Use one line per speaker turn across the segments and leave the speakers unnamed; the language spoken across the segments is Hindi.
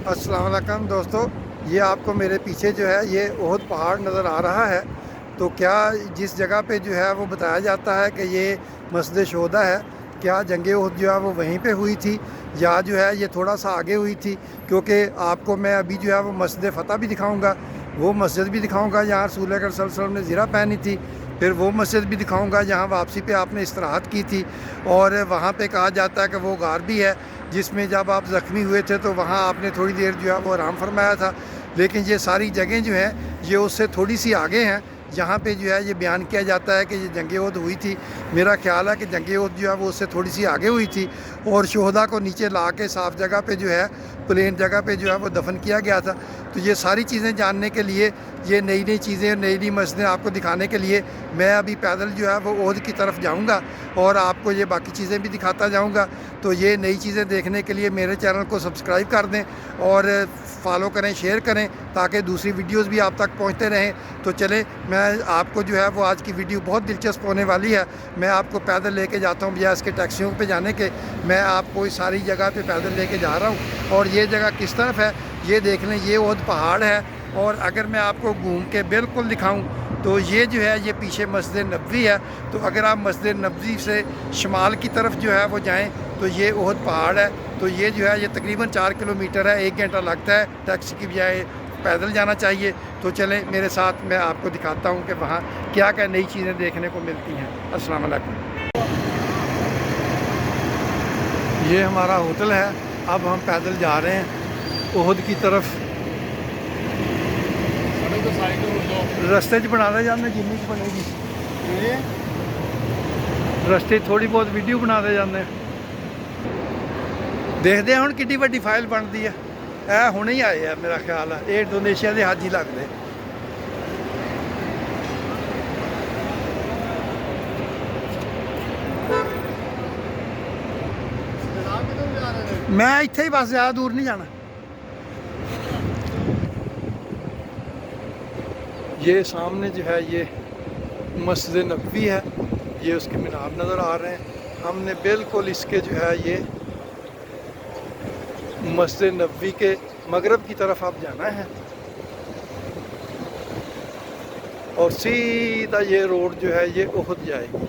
अस्सलाम वालेकुम दोस्तों, ये आपको मेरे पीछे जो है ये ओहद पहाड़ नज़र आ रहा है। तो क्या जिस जगह पे जो है वो बताया जाता है कि ये मस्जिद शोहदा है, क्या जंग ओहद जो है वो वहीं पे हुई थी या जो है ये थोड़ा सा आगे हुई थी? क्योंकि आपको मैं अभी जो है वो मस्जिद फ़तह भी दिखाऊंगा, वो मस्जिद भी दिखाऊंगा जहाँ रसूल अकरम सल्लल्लाहु अलैहि वसल्लम ने ज़िरा पहनी थी। फिर वो मस्जिद भी दिखाऊंगा जहाँ वापसी पे आपने इस्तराहत की थी। और वहाँ पे कहा जाता है कि वो गार भी है जिसमें जब आप ज़ख्मी हुए थे तो वहाँ आपने थोड़ी देर जो है वो आराम फरमाया था। लेकिन ये सारी जगह जो हैं ये उससे थोड़ी सी आगे हैं, जहाँ पे जो है ये बयान किया जाता है कि ये जंग ओहद हुई थी। मेरा ख्याल है कि जंग ओहद जो है वो उससे थोड़ी सी आगे हुई थी और शोहदा को नीचे ला के साफ जगह पे जो है प्लेन जगह पे जो है वो दफन किया गया था। तो ये सारी चीज़ें जानने के लिए, ये नई नई चीज़ें, नई नई मस्जिदें आपको दिखाने के लिए मैं अभी पैदल जो है वो ओहद की तरफ जाऊंगा और आपको ये बाकी चीज़ें भी दिखाता जाऊंगा। तो ये नई चीज़ें देखने के लिए मेरे चैनल को सब्सक्राइब कर दें और फॉलो करें, शेयर करें, ताकि दूसरी वीडियोस भी आप तक पहुंचते रहें। तो चले, मैं आपको जो है वो आज की वीडियो बहुत दिलचस्प होने वाली है। मैं आपको पैदल लेके जाता हूँ, बजाय इसके टैक्सियों पे जाने के मैं आपको इस सारी जगह पे पैदल लेके जा रहा हूँ। और ये जगह किस तरफ है ये देख लें, ये ओहद पहाड़ है। और अगर मैं आपको घूम के बिल्कुल दिखाऊँ तो ये जो है ये पीछे मस्जिद नबवी है। तो अगर आप मस्जिद नबवी से शुमाल की तरफ जो है वो जाएँ तो ये ओहद पहाड़ है। तो ये जो है ये तकरीबन 4 किलोमीटर है, 1 घंटा लगता है, टैक्सी की बजाय पैदल जाना चाहिए। तो चलें मेरे साथ, मैं आपको दिखाता हूँ कि वहाँ क्या क्या नई चीज़ें देखने को मिलती हैं। अस्सलाम वालेकुम। ये हमारा होटल है, अब हम पैदल जा रहे हैं ओहद की तरफ। रस्ते च बना जाने जिन्नी च बनेगी रस्ते थोड़ी बहुत वीडियो बना जाने। देखते हैं हम कि वड्डी फाइल बनती है। यह हुणे ही आए है, मेरा ख्याल है ये इंडोनेशिया के हाजी लगते। मैं इत्थे ही बस, ज़्यादा दूर नहीं जाना। ये सामने जो है ये मस्जिद नबवी है, ये उसके मीनार नज़र आ रहे हैं। हमने बिल्कुल इसके जो है ये मस्जिद नबवी के मगरब की तरफ अब जाना है और सीधा ये रोड जो है ये ओहद जाएगी।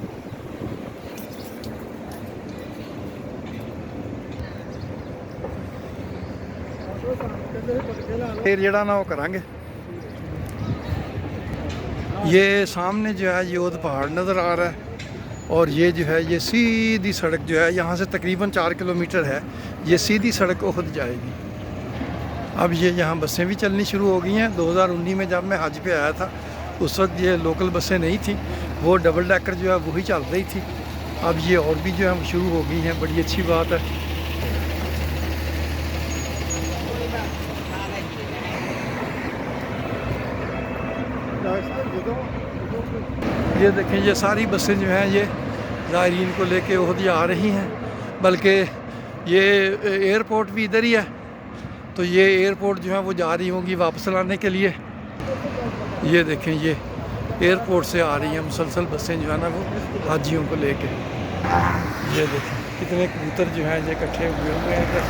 फिर जड़ा ना वो करांगे। ये सामने जो है ये ओहद पहाड़ नज़र आ रहा है और ये जो है ये सीधी सड़क जो है यहाँ से तकरीबन 4 किलोमीटर है, ये सीधी सड़क ओहद जाएगी। अब ये यहाँ बसें भी चलनी शुरू हो गई हैं। 2019 में जब मैं हज पे आया था उस वक्त ये लोकल बसें नहीं थी, वो डबल डेकर जो है वही चल रही थी। अब ये और भी जो है शुरू हो गई हैं, बड़ी अच्छी बात है। ये देखें, ये सारी बसें जो हैं ये ज़ायरीन को लेके ओहद आ रही हैं, बल्कि ये एयरपोर्ट भी इधर ही है। तो ये एयरपोर्ट जो है वो जा रही होंगी वापस लाने के लिए। ये देखें, ये एयरपोर्ट से आ रही हैं मुसलसल बसें जो है ना वो हाजियों को लेके। ये देखें कितने कबूतर जो हैं ये इकट्ठे हुए हैं इधर।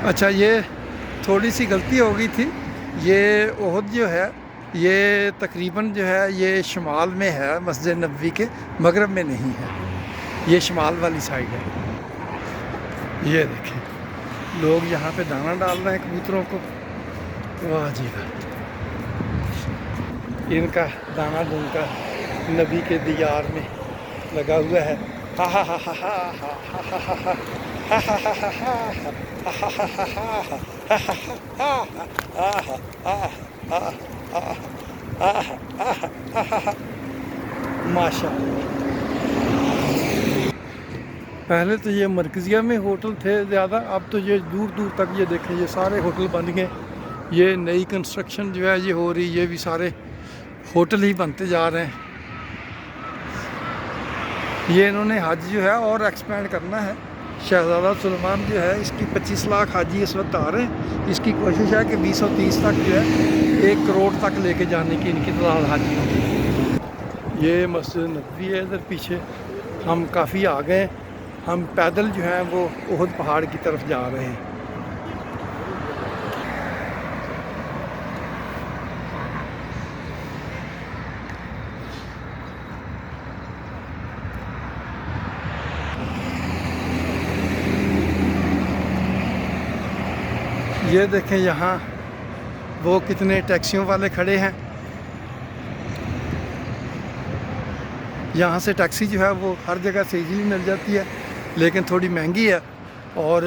अच्छा, ये थोड़ी सी गलती हो गई थी। ये ओहद जो है ये तकरीबन जो है ये शुमाल में है, मस्जिद नबवी के मगरब में नहीं है, ये शुमाल वाली साइड है। ये देखें लोग यहाँ पे दाना डाल रहे हैं कबूतरों को। वाह जी वाह, इनका दाना ढूंढकर नबी के दियार में लगा हुआ है। हा हा हा हा हा हा हा हा हा माशा। पहले तो ये मरकज़िया में होटल थे ज़्यादा, अब तो ये दूर दूर तक ये देखें ये सारे होटल बन गए। ये नई कंस्ट्रक्शन जो है ये हो रही, ये भी सारे होटल ही बनते जा रहे हैं। ये इन्होंने हज जो है और एक्सपेंड करना है। शहज़ादा सुलेमान जो है इसकी 25 लाख हाजी इस वक्त आ रहे हैं। इसकी कोशिश है कि 2030 तक जो है 1 करोड़ तक लेके जाने की इनकी तादाद हाजियों की। ये मस्जिद नबवी है इधर पीछे, हम काफ़ी आ गए। हम पैदल जो हैं वो ओहद पहाड़ की तरफ जा रहे हैं। ये देखें यहाँ वो कितने टैक्सियों वाले खड़े हैं। यहाँ से टैक्सी जो है वो हर जगह से इजीली मिल जाती है, लेकिन थोड़ी महंगी है और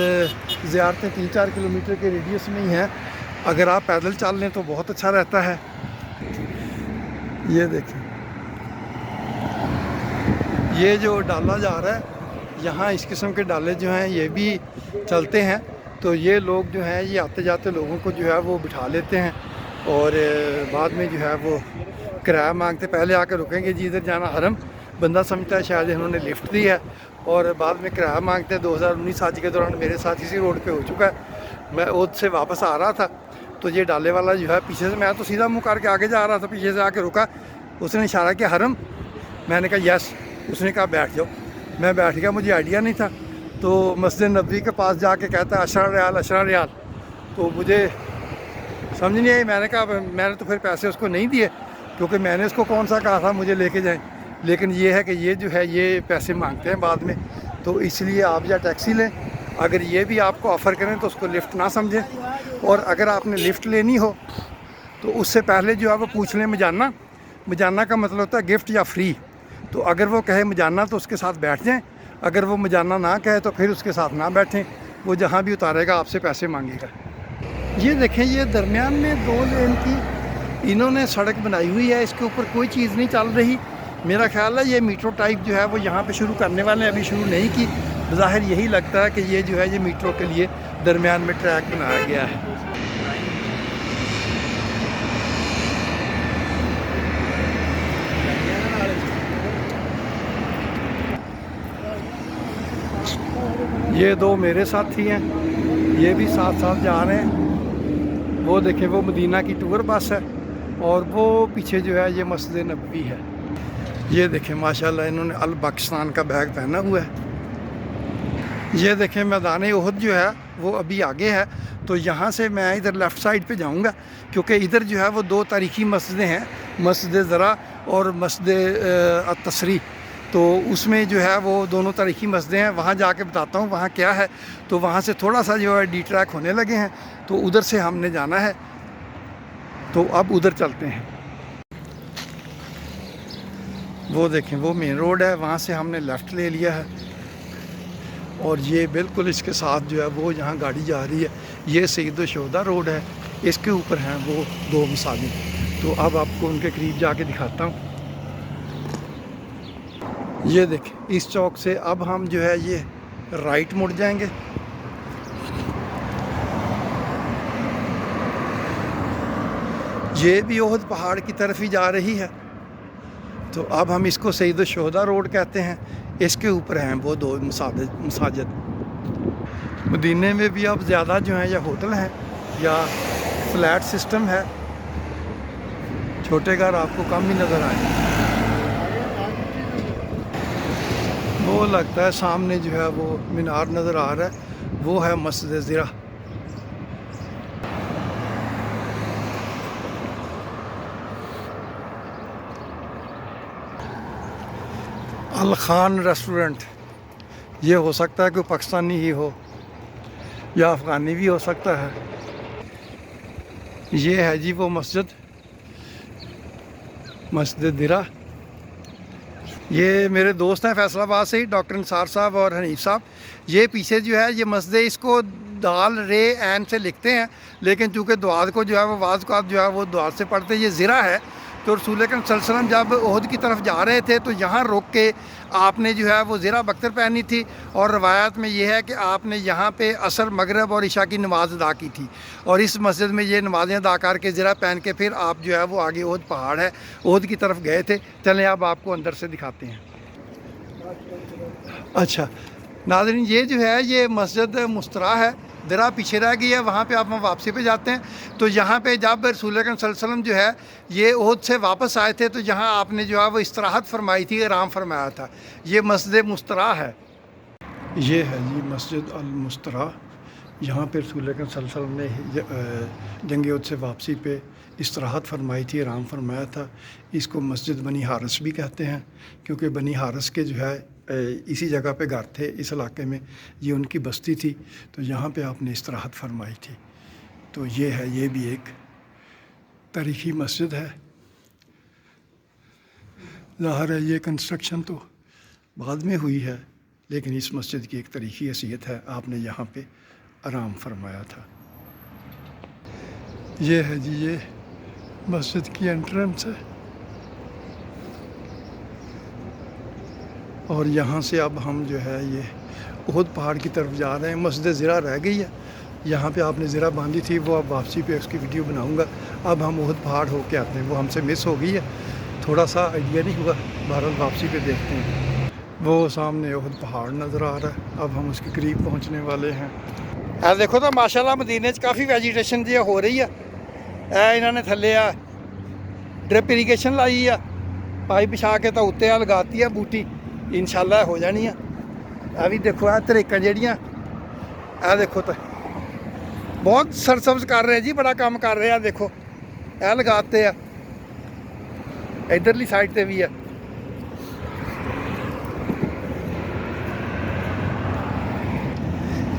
ज़्यारतें 3-4 किलोमीटर के रेडियस में ही हैं। अगर आप पैदल चल लें तो बहुत अच्छा रहता है। ये देखें, ये जो डाला जा रहा है, यहाँ इस किस्म के डाले जो हैं ये भी चलते हैं। तो ये लोग जो हैं ये आते जाते लोगों को जो है वो बिठा लेते हैं और बाद में जो है वो किराया मांगते। पहले आकर रुकेंगे जी इधर जाना हरम, बंदा समझता है शायद इन्होंने लिफ्ट दी है, और बाद में किराया मांगते हैं। 2019 आज के दौरान मेरे साथ इसी रोड पे हो चुका है। मैं ओद से वापस आ रहा था तो ये डाले वाला जो है पीछे से, मैं तो सीधा मुँह करके आगे जा रहा था, पीछे से आके रुका। उसने इशारा किया हरम, मैंने कहा यस। उसने कहा बैठ जाओ, मैं बैठ गया। मुझे आइडिया नहीं था। तो मस्जिद नबवी के पास जाके कहता है अशरा रियाल, अशरा रियाल। तो मुझे समझ नहीं आई। मैंने कहा, मैंने तो फिर पैसे उसको नहीं दिए क्योंकि मैंने उसको कौन सा कहा था मुझे लेके जाएं। लेकिन ये है कि ये जो है ये पैसे मांगते हैं बाद में, तो इसलिए आप या टैक्सी लें। अगर ये भी आपको ऑफ़र करें तो उसको लिफ्ट ना समझें, और अगर आपने लिफ्ट लेनी हो तो उससे पहले जो है वो पूछ लें मजाना। मजाना का मतलब होता है गिफ्ट या फ्री। तो अगर वो कहे मजाना तो उसके साथ बैठ जाएँ, अगर वो मजाना ना कहे तो फिर उसके साथ ना बैठें। वो जहाँ भी उतारेगा आपसे पैसे मांगेगा। ये देखें, ये दरमियान में 2 लेन की इन्होंने सड़क बनाई हुई है, इसके ऊपर कोई चीज़ नहीं चल रही। मेरा ख्याल है ये मेट्रो टाइप जो है वो यहाँ पे शुरू करने वाले हैं, अभी शुरू नहीं की। ज़ाहिर यही लगता है कि ये जो है ये मेट्रो के लिए दरमियान में ट्रैक बनाया गया है। ये 2 मेरे साथी हैं, ये भी साथ साथ जा रहे हैं। वो देखें, वो मदीना की टूर बस है और वो पीछे जो है ये मस्जिद नबवी है। ये देखें माशाल्लाह इन्होंने अल पाकिस्तान का बैग पहना हुआ है। ये देखें मैदान ओहद जो है वो अभी आगे है। तो यहाँ से मैं इधर लेफ़्ट साइड पे जाऊँगा क्योंकि इधर जो है वो 2 तारीखी मस्जिदें हैं, मस्जिद ज़रा और मस्जिद तसरी। तो उसमें जो है वो दोनों तारीखी मस्जिदें हैं। वहाँ जाके बताता हूँ वहाँ क्या है। तो वहाँ से थोड़ा सा जो है डी ट्रैक होने लगे हैं, तो उधर से हमने जाना है। तो अब उधर चलते हैं। वो देखें, वो मेन रोड है, वहाँ से हमने लेफ़्ट ले लिया है और ये बिल्कुल इसके साथ जो है वो यहाँ गाड़ी जा रही है। ये सैयद शोहदा रोड है, इसके ऊपर हैं वो 2 मसाजिद। तो अब आपको उनके करीब जाके दिखाता हूँ। ये देखें, इस चौक से अब हम जो है ये राइट मुड़ जाएंगे। ये भी ओहद पहाड़ की तरफ ही जा रही है। तो अब हम इसको सैयद शोहदा रोड कहते हैं। इसके ऊपर हैं वो 2 मसाजिद। मदीने में भी अब ज़्यादा जो हैं या होटल हैं या फ्लैट सिस्टम है, छोटे घर आपको कम ही नज़र आए। वो लगता है सामने जो है वो मीनार नज़र आ रहा है, वो है मस्जिद ज़रा। अल खान रेस्टोरेंट। ये हो सकता है कि पाकिस्तानी ही हो या अफ़गानी भी हो सकता है। ये है जी वो मस्जिद, मस्जिद ज़रा। ये मेरे दोस्त हैं फैसलाबाद से ही, डॉक्टर निसार साहब और हनीफ साहब। ये पीछे जो है ये मस्जिद, इसको दाल रे एन से लिखते हैं, लेकिन चूँकि दुआत को जो है वो वाज़ का जो है वो दुआत से पढ़ते। ये ज़रा है। तो रसूल अकरम सल्लल्लाहु अलैहि वसल्लम जब ओहद की तरफ जा रहे थे तो यहाँ रुक के आपने जो है वो ज़रा बख्तर पहनी थी, और रवायत में ये है कि आपने यहाँ पे असर, मगरब और इशा की नमाज़ अदा की थी। और इस मस्जिद में ये नमाज़ें अदा करके ज़रा पहन के फिर आप जो है वो आगे ओहद पहाड़ है, ओहद की तरफ गए थे। चलें अब आपको अंदर से दिखाते हैं। अच्छा नाज़रीन, ये जो है ये मस्जिद मुस्तरा है, ज़रा पीछे रह गई है। वहाँ पे आप हम वापसी पे जाते हैं। तो यहाँ पे जब रसूल अकरम सल्लल्लाहु अलैहि वसल्लम जो है ये ओहद से वापस आए थे तो यहाँ आपने जो है वो इस्तराहत फरमाई थी, आराम फरमाया था। ये मस्जिद मुस्तरा है। ये है जी मस्जिद अल मुस्तरा। यहाँ पर रसूल अकरम सल्लल्लाहु अलैहि वसल्लम ने जंग उहद से वापसी पे इस्तराहत फरमाई थी, आराम फरमाया था। इसको मस्जिद बनी हारस भी कहते हैं, क्योंकि बनी हारस के जो है इसी जगह पे घर थे, इस इलाके में ये उनकी बस्ती थी, तो यहाँ पे आपने इस्तराहत फरमाई थी। तो ये है, ये भी एक तारीख़ी मस्जिद है। ज़ाहिर है ये कंस्ट्रक्शन तो बाद में हुई है, लेकिन इस मस्जिद की एक तारीख़ी हैसियत है, आपने यहाँ पे आराम फरमाया था। ये है जी, ये मस्जिद की एंट्रेंस है। और यहाँ से अब हम जो है ये उहद पहाड़ की तरफ जा रहे हैं। मस्जिद ज़िरा रह गई है, यहाँ पे आपने ज़िरा बांधी थी, वो अब वापसी पे उसकी वीडियो बनाऊँगा। अब हम उहद पहाड़ होके आते हैं, वो हमसे मिस हो गई है, थोड़ा सा आइडिया नहीं हुआ। बहरहाल वापसी पे देखते हैं। वो सामने उहद पहाड़ नज़र आ रहा है, अब हम उसके करीब पहुँचने वाले हैं। देखो तो माशाल्लाह मदीने काफ़ी वैजीटेशन जी हो रही है। इन्होंने थले ड्रिप इरीगेशन लाई है, पाइप बिछा के तो उत्ते लगाती है बूटी, इंशाल्लाह हो जानी है। भी देखो तरीका जड़ियाँ देखो तो बहुत सरसब्ज कर रहे हैं जी, बड़ा काम कर रहे हैं। देखो लगाते हैं, इधरली साइड से भी है।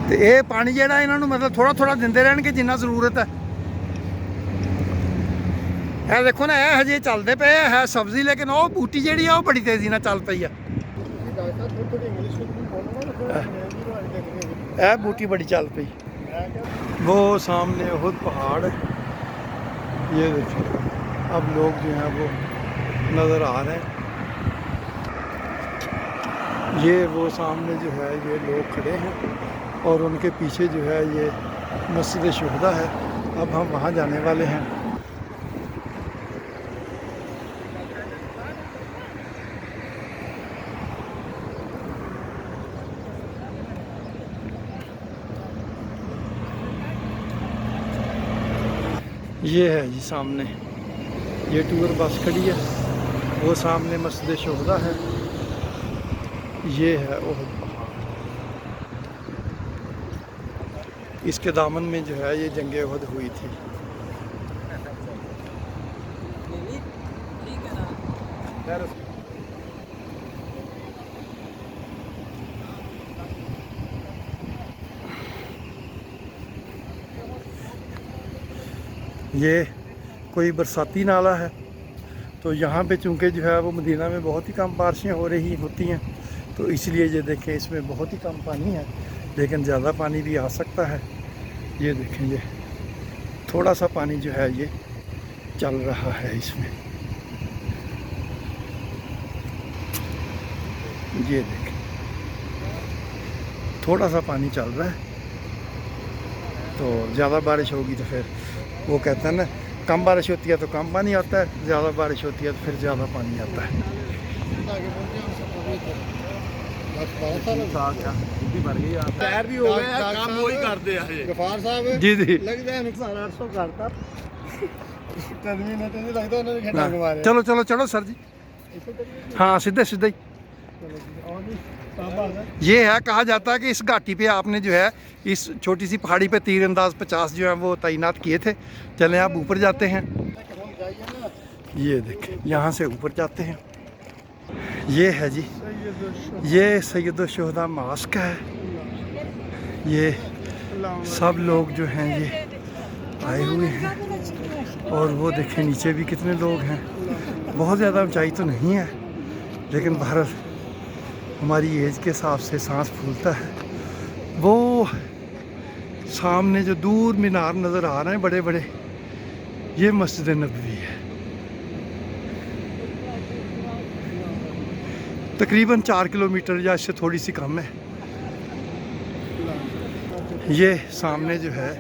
तो ये पानी जोड़ा इन्हों मतलब थोड़ा थोड़ा देंदे रहणगे जिन्ना जरूरत है। यह देखो ना, यह हजे चलते पे है सब्जी, लेकिन वो बूटी जी है बड़ी तेजी ना चल पई है। यह बूटी बड़ी चल पई। वो सामने उहद पहाड़, ये देखो अब लोग जो हैं वो नज़र आ रहे हैं। ये वो सामने जो है ये लोग खड़े हैं और उनके पीछे जो है ये मस्जिद शुहदा है। अब हम वहाँ जाने वाले हैं। ये है जी सामने, ये टूर बस खड़ी है, वो सामने मस्जिद शुहदा है। ये है उहद पहाड़, इसके दामन में जो है ये जंग उहद हुई थी। ये कोई बरसाती नाला है, तो यहाँ पे चूँकि जो है वो मदीना में बहुत ही कम बारिशें हो रही होती हैं, तो इसलिए ये देखें इसमें बहुत ही कम पानी है, लेकिन ज़्यादा पानी भी आ सकता है। ये देखें, ये थोड़ा सा पानी जो है ये चल रहा है इसमें। ये देखें थोड़ा सा पानी चल रहा है। तो ज़्यादा बारिश होगी तो फिर वो कहते हैं ना, कम बारिश होती है तो कम पानी आता है, ज़्यादा बारिश होती है तो फिर ज़्यादा पानी आता है।
भी हो गए, काम वही करते हैं गफार साहब
जी जी,
लगता है नुकसान 800 करता कदमी ने तो नहीं लगता उन्होंने घंटा मारे।
चलो चलो चलो सर जी, हाँ सीधे सीधे ही। ये है, कहा जाता है कि इस घाटी पे आपने जो है इस छोटी सी पहाड़ी पे तीरंदाज 50 जो है वो तैनात किए थे। चलें आप ऊपर जाते हैं। ये देखें, यहाँ से ऊपर जाते हैं। ये है जी, ये सैयद शुहदा मास्क है। ये सब लोग जो हैं ये आए हुए हैं, और वो देखें नीचे भी कितने लोग हैं। बहुत ज़्यादा ऊंचाई तो नहीं है, लेकिन बहरहाल हमारी एज के हिसाब से सांस फूलता है। वो सामने जो दूर मीनार नज़र आ रहे हैं बड़े बड़े, ये मस्जिद नबवी है। तकरीबन 4 किलोमीटर या इससे थोड़ी सी कम है। ये सामने जो है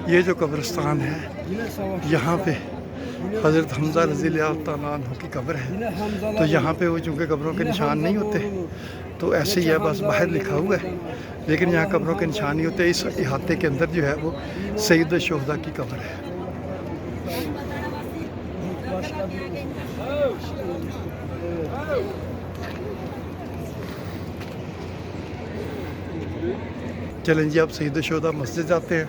ये जो कब्रिस्तान है, यहाँ पे हज़रत हमज़ा रज़ियल्लाहु तआला अन्हु की कब्र है। तो यहाँ पे वो चूँकि कब्रों के निशान नहीं होते, तो ऐसे ही है, बस बाहर लिखा हुआ है, लेकिन यहाँ कब्रों के निशान नहीं होते। इस इहाते के अंदर जो है वो सैयद शुहदा की कब्र है। चलें जी, अब सईद शोदा मस्जिद जाते हैं।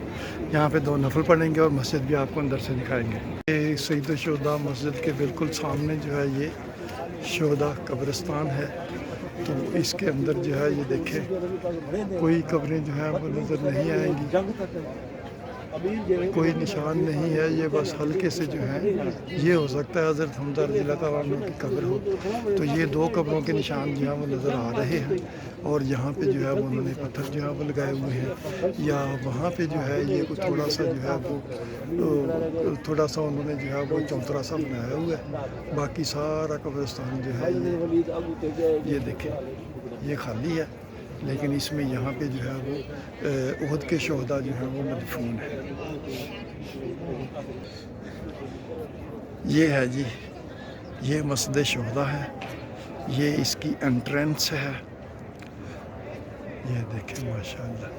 यहाँ पे 2 नफल पढ़ेंगे और मस्जिद भी आपको अंदर से दिखाएंगे। ये सईद शोदा मस्जिद के बिल्कुल सामने जो है ये शोदा कब्रिस्तान है। तो इसके अंदर जो है ये देखें, कोई कब्रें जो है वो नज़र नहीं आएंगी, कोई निशान नहीं है। ये बस हल्के से जो है ये हो सकता है हज़रत हमजा रज़ियल्लाहु ताला अन्हु की कब्र हो। तो ये 2 कब्रों के निशान जो है वो नज़र आ रहे हैं। और यहाँ पे जो है वो उन्होंने पत्थर जो है वो लगाए हुए हैं, या वहाँ पे जो है ये कुछ थोड़ा सा जो है वो थोड़ा सा उन्होंने जो है वो चौतरा सा बनाया हुआ है। बाकी सारा कब्रिस्तान जो है ये देखें ये खाली है, लेकिन इसमें यहाँ पे जो है वो उहद के शोहदा जो है वो मदफून है। ये है जी, ये मस्जिद शोहदा है, ये इसकी एंट्रेंस है। ये देखें माशाल्लाह।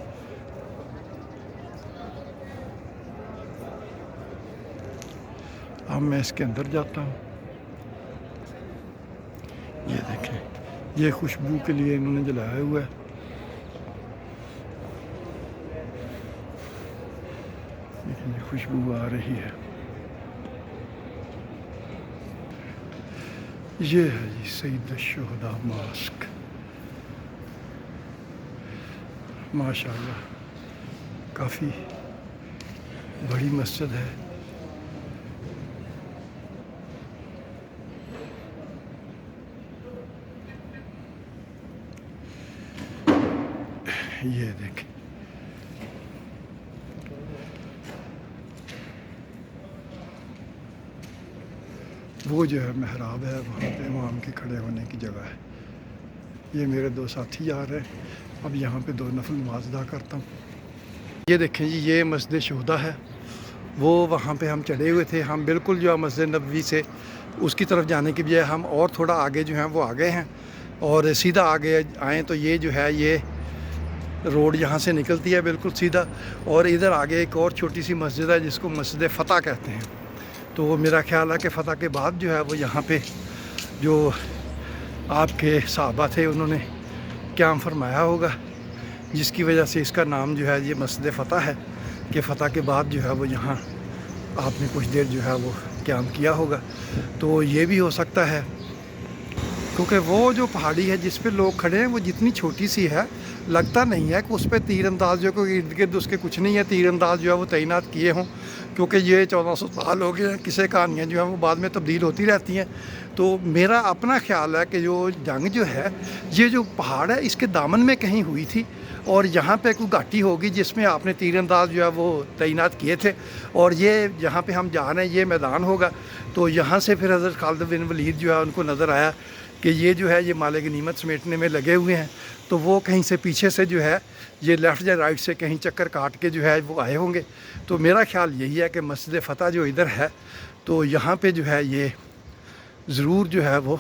अब मैं इसके अंदर जाता हूँ। ये देखें, ये खुशबू के लिए इन्होंने जलाया हुआ है। देखिए खुशबू आ रही है। ये है जी सईद शोहदा मॉस्क। माशाल्लाह काफ़ी बड़ी मस्जिद है। ये देखें, वो जो है महराब है, वहाँ पे इमाम के खड़े होने की जगह है। ये मेरे 2 साथी आ रहे हैं। अब यहाँ पे 2 नफल नमाज अदा करता हूँ। ये देखें जी, ये मस्जिद शोहदा है। वो वहाँ पे हम चढ़े हुए थे। हम बिल्कुल जो है मस्जिद नबवी से उसकी तरफ जाने की बजाय हम और थोड़ा आगे जो है वो आ गए हैं और सीधा आगे आए तो ये जो है ये रोड यहाँ से निकलती है बिल्कुल सीधा, और इधर आगे एक और छोटी सी मस्जिद है जिसको मस्जिद फ़तह कहते हैं। तो मेरा ख्याल है कि फ़तह के बाद जो है वो यहाँ पे जो आपके सहाबा थे उन्होंने क़याम फरमाया होगा, जिसकी वजह से इसका नाम जो है ये मस्जिद फ़तह है कि फ़तह के बाद जो है वो यहाँ आपने कुछ देर जो है वो क़याम किया होगा। तो ये भी हो सकता है, क्योंकि वो जो पहाड़ी है जिस पे लोग खड़े हैं वो जितनी छोटी सी है, लगता नहीं है कि उस पर तीर अंदाज जो कोई इर्द गिर्द उसके कुछ नहीं है, तीर अंदाज जो है वो तैनात किए हों, क्योंकि ये 1400 साल हो गए हैं। किसी कहानियाँ जो है वो बाद में तब्दील होती रहती हैं। तो मेरा अपना ख्याल है कि जो जंग जो है ये जो पहाड़ है इसके दामन में कहीं हुई थी और यहाँ पे कोई घाटी होगी जिसमें आपने तीर अंदाज जो है वो तैनात किए थे, और ये जहाँ पे हम जा रहे हैं ये मैदान होगा। तो यहाँ से फिर हज़रत खालिद बिन वलीद जो है उनको नज़र आया कि ये जो है ये माल गनीमत समेटने में लगे हुए हैं। तो वो कहीं से पीछे से जो है ये लेफ़्ट या राइट से कहीं चक्कर काट के जो है वो आए होंगे। तो मेरा ख्याल यही है कि मस्जिद फ़तह जो इधर है तो यहाँ पे जो है ये ज़रूर जो है वो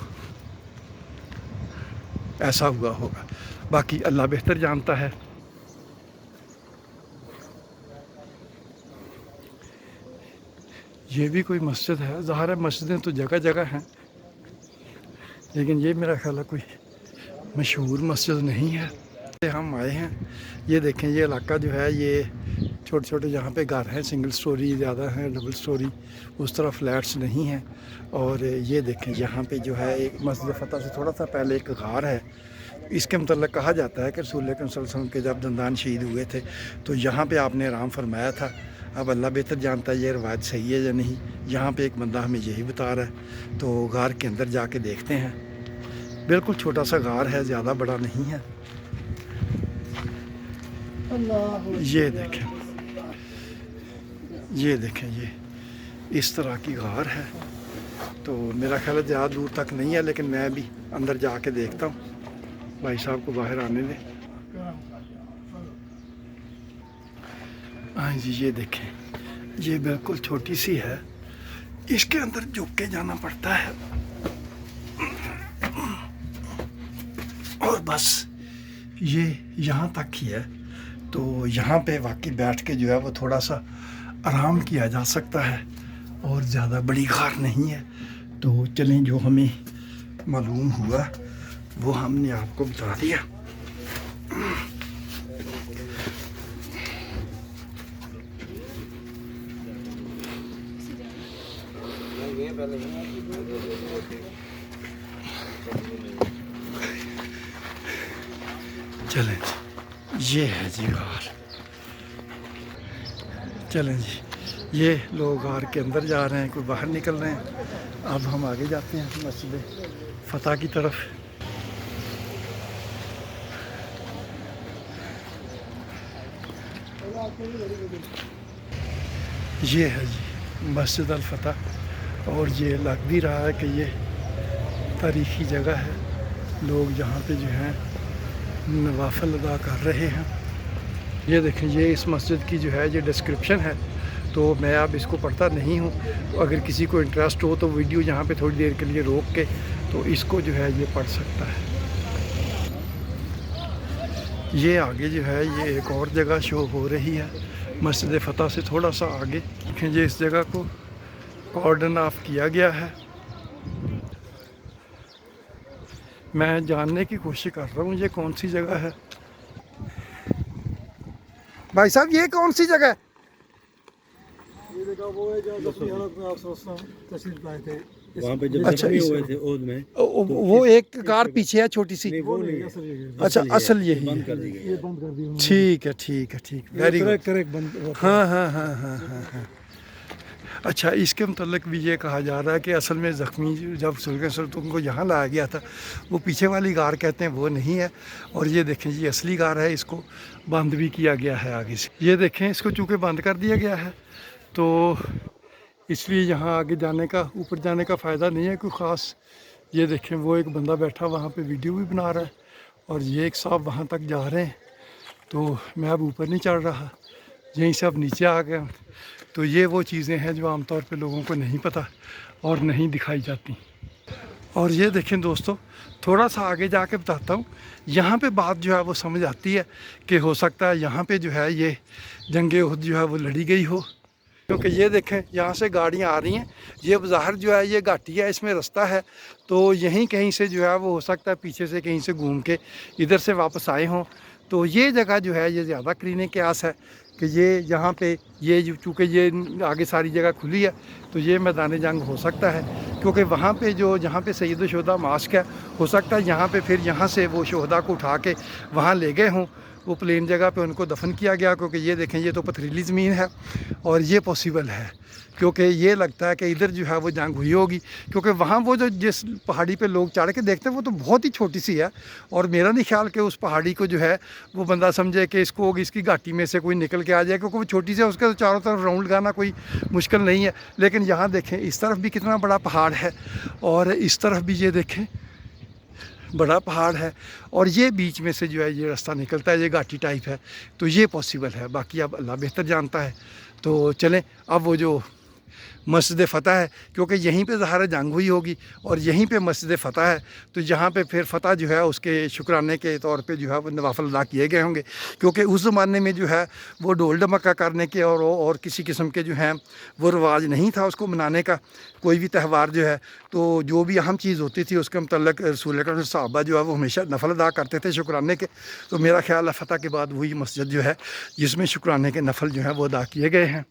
ऐसा हुआ होगा। बाकी अल्लाह बेहतर जानता है। ये भी कोई मस्जिद है, ज़ाहिर है मस्जिदें तो जगह जगह हैं, लेकिन ये मेरा ख्याल है कोई मशहूर मस्जिद नहीं है। हम आए हैं, ये देखें ये इलाका जो है ये छोटे छोटे यहाँ पे घर हैं, सिंगल स्टोरी ज़्यादा हैं, डबल स्टोरी, उस तरह फ्लैट्स नहीं हैं। और ये देखें यहाँ पे जो है एक मस्जिद फ़तह से थोड़ा सा पहले एक गार है। इसके मतलब कहा जाता है कि रसूल अकरम सल्लल्लाहु अलैहि वसल्लम के जब दंदान शहीद हुए थे तो यहाँ पे आपने आराम फरमाया था। अब अल्लाह बेहतर जानता है ये रवायत सही है या नहीं। यहाँ पे एक बंदा हमें यही बता रहा है, तो गार के अंदर जाके देखते हैं। बिल्कुल छोटा सा गार है, ज़्यादा बड़ा नहीं है। ये देखें, ये देखें, ये इस तरह की गार है। तो मेरा ख्याल है ज़्यादा दूर तक नहीं है, लेकिन मैं भी अंदर जाके देखता हूँ। भाई साहब को बाहर आने दें। हाँ जी, ये देखें, ये बिल्कुल छोटी सी है, इसके अंदर झुक के जाना पड़ता है और बस ये यहाँ तक ही है। तो यहाँ पे वाकई बैठ के जो है वो थोड़ा सा आराम किया जा सकता है और ज़्यादा बड़ी गार नहीं है। तो चलें, जो हमें मालूम हुआ वो हमने आपको बता दिया। चलें जी, ये है जी गार। चलें जी, ये लोग गार के अंदर जा रहे हैं, कोई बाहर निकल रहे हैं। अब हम आगे जाते हैं मस्जिद फतह की तरफ। ये है जी मस्जिद अल फतह, और ये लग भी रहा है कि ये तारीख़ी जगह है। लोग यहाँ पे जो हैं नवाफिल अदा कर रहे हैं। ये देखें, ये इस मस्जिद की जो है ये डिस्क्रिप्शन है, तो मैं अब इसको पढ़ता नहीं हूँ। अगर किसी को इंटरेस्ट हो तो वीडियो यहाँ पे थोड़ी देर के लिए रोक के तो इसको जो है ये पढ़ सकता है। ये आगे जो है ये एक और जगह शो हो रही है मस्जिद फतह से थोड़ा सा आगे। देखें, ये इस जगह को कॉर्डन ऑफ किया गया है। मैं जानने की कोशिश कर रहा हूँ ये कौन सी जगह है। भाई साहब, ये कौन सी जगह है?
ये देखा वो है जहाँ जख्मी हालत में आप तशरीफ लाए थे।
वहाँ पे जब
अच्छा,
जख्मी हुए थे ओद में,
वो एक कार पीछे है छोटी सी।
नहीं वो नहीं,
अच्छा, असल यही
बंद
है।
कर दी गई।
ये बंद कर दी उन्होंने।
ठीक है, ठीक है, ठीक, वेरी गुड।
करेक्ट बंद।
हाँ हाँ हाँ हाँ हाँ हाँ। अच्छा, इसके मतलब भी ये कहा जा रहा है कि असल में ज़ख्मी जब सुल्तान को यहाँ लाया गया था, वो पीछे वाली गार कहते हैं वो नहीं है। और ये देखें, ये असली गार है, इसको बंद भी किया गया है आगे से। ये देखें, इसको चूँकि बंद कर दिया गया है तो इसलिए यहाँ आगे जाने का, ऊपर जाने का फ़ायदा नहीं है कोई ख़ास। ये देखें, वो एक बंदा बैठा वहाँ पे वीडियो भी बना रहा है, और ये एक साहब वहाँ तक जा रहे हैं। तो मैं अब ऊपर नहीं चढ़ रहा, यहीं से अब नीचे आ गया। तो ये वो चीज़ें हैं जो आमतौर पे लोगों को नहीं पता और नहीं दिखाई जाती। और ये देखें दोस्तों, थोड़ा सा आगे जाके बताता हूँ, यहाँ पे बात जो है वो समझ आती है कि हो सकता है यहाँ पे जो है ये जंग उहद जो है वो लड़ी गई हो। क्योंकि ये देखें, यहाँ से गाड़ियाँ आ रही हैं, ये बाहर जो है ये घाटी है, इसमें रास्ता है, तो यहीं कहीं से जो है वो हो सकता है पीछे से कहीं से घूम के इधर से वापस आए हों। तो ये जगह जो है ये ज़्यादा करीने के आस है कि ये यहाँ पे ये चूँकि ये आगे सारी जगह खुली है, तो ये मैदान जंग हो सकता है। क्योंकि वहाँ पे जो जहाँ पे सैयद शुहदा मास्क है, हो सकता है यहाँ पे फिर यहाँ से वो शुहदा को उठा के वहाँ ले गए हों, वो प्लेन जगह पे उनको दफन किया गया। क्योंकि ये देखें, ये तो पथरीली ज़मीन है और ये पॉसिबल है, क्योंकि ये लगता है कि इधर जो है वो जंग हुई होगी। क्योंकि वहाँ वो जो जिस पहाड़ी पे लोग चढ़ के देखते हैं वो तो बहुत ही छोटी सी है, और मेरा नहीं ख्याल कि उस पहाड़ी को जो है वो बंदा समझे कि इसको इसकी घाटी में से कोई निकल के आ जाए, क्योंकि वो छोटी सी है, उसके तो चारों तरफ राउंड लगाना कोई मुश्किल नहीं है। लेकिन यहाँ देखें, इस तरफ भी कितना बड़ा पहाड़ है, और इस तरफ भी ये देखें बड़ा पहाड़ है, और ये बीच में से जो है ये रास्ता निकलता है, ये घाटी टाइप है। तो ये पॉसिबल है, बाकी अब अल्लाह बेहतर जानता है। तो चलें, अब वो जो मस्जिद फ़तह है, क्योंकि यहीं पे ज़ाहिर जंग हुई होगी और यहीं पे मस्जिद फ़तह है, तो यहाँ पे फिर फ़तह जो है उसके शुक्राने के तौर पे जो है वो नवाफिल अदा किए गए होंगे। क्योंकि उस ज़माने में जो है वो ढोल ढमक्का करने के और किसी किस्म के जो हैं वो रिवाज नहीं था उसको मनाने का, कोई भी त्यौहार जो है। तो जो भी अहम चीज़ होती थी उसके मतलब रसूल अकरम सहाबा जो है वो हमेशा नफल अदा करते थे शुक्राने के। तो मेरा ख्याल है फ़तह के बाद वही मस्जिद जो है जिसमें शुक्राने के नफल जो है वो अदा किए गए हैं।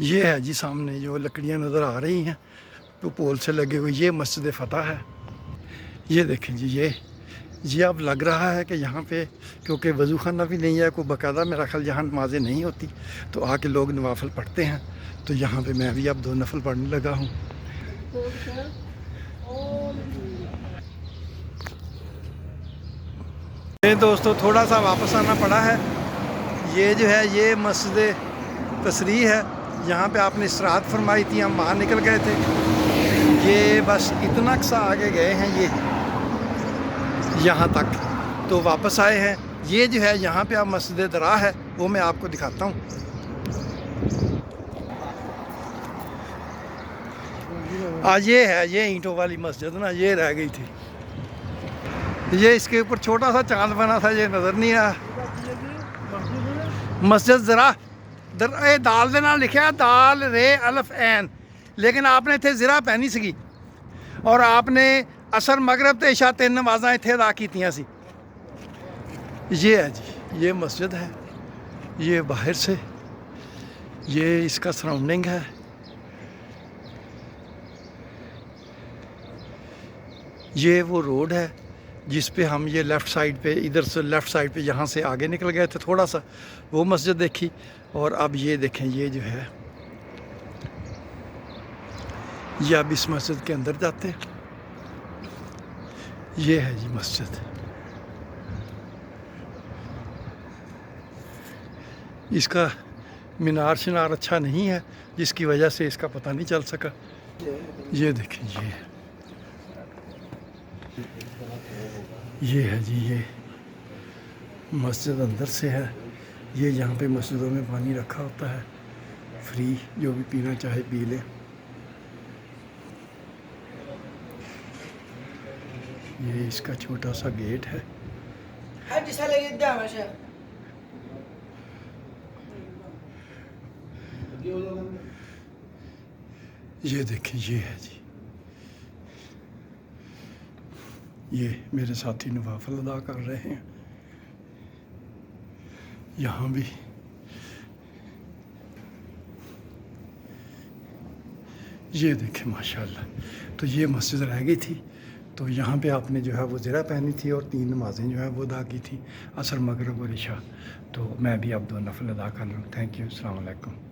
ये है जी सामने जो लकड़ियाँ नज़र आ रही हैं तो पोल से लगे हुए, ये मस्जिद फ़तह है। ये देखें जी, ये अब लग रहा है कि यहाँ पे क्योंकि वज़ू खाना भी नहीं है, कोई बाकायदा मेरा ख्याल यहाँ नमाज़ें नहीं होती, तो आके लोग नवाफिल पढ़ते हैं। तो यहाँ पे मैं भी अब 2 नफल पढ़ने लगा हूँ। ये दोस्तों थोड़ा सा वापस आना पड़ा है। ये जो है ये मस्जिद तसरीह है, यहाँ पे आपने इस्तराहत फरमाई थी, हम बाहर निकल गए थे। ये बस इतना सा आगे गए हैं ये यहाँ तक, तो वापस आए हैं। ये जो है यहाँ पे आप मस्जिद दरा है, वो मैं आपको दिखाता हूँ। आज ये है, ये ईंटों वाली मस्जिद ना, ये रह गई थी। ये इसके ऊपर छोटा सा चांद बना था, ये नज़र नहीं आया। मस्जिद ज़रा दाल दे नाल लिखा दाल रे अल्फ ऐन, लेकिन आपने इतने ज़रा पहनी सी और आपने असर मगरब ते इशा 3 नमाज़ां इत्थे अदा कीतियां सी। ये है जी, ये मस्जिद है, ये बाहर से ये इसका सराउंडिंग है। ये वो रोड है जिस पे हम ये लेफ़्ट साइड पे, इधर से लेफ़्ट साइड पे यहाँ से आगे निकल गए थे थोड़ा सा, वो मस्जिद देखी। और अब ये देखें, ये जो है ये अब इस मस्जिद के अंदर जाते हैं। ये है जी मस्जिद। इसका मीनार शिनार अच्छा नहीं है, जिसकी वजह से इसका पता नहीं चल सका। ये देखें, ये है जी, ये मस्जिद अंदर से है। ये यहाँ पे मस्जिदों में पानी रखा होता है फ्री, जो भी पीना चाहे पी ले। ये इसका छोटा सा गेट है। ये देखें, ये है जी, ये मेरे साथी नवाफिल अदा कर रहे हैं यहाँ भी। ये देखें माशाल्लाह। तो ये मस्जिद रह गई थी, तो यहाँ पे आपने जो है वो ज़रा पहनी थी और 3 नमाज़ें जो है वो अदा की थी, असर, मगरिब और इशा। तो मैं भी अब 2 नफल अदा कर लूँ। थैंक यू, अस्सलाम वालेकुम।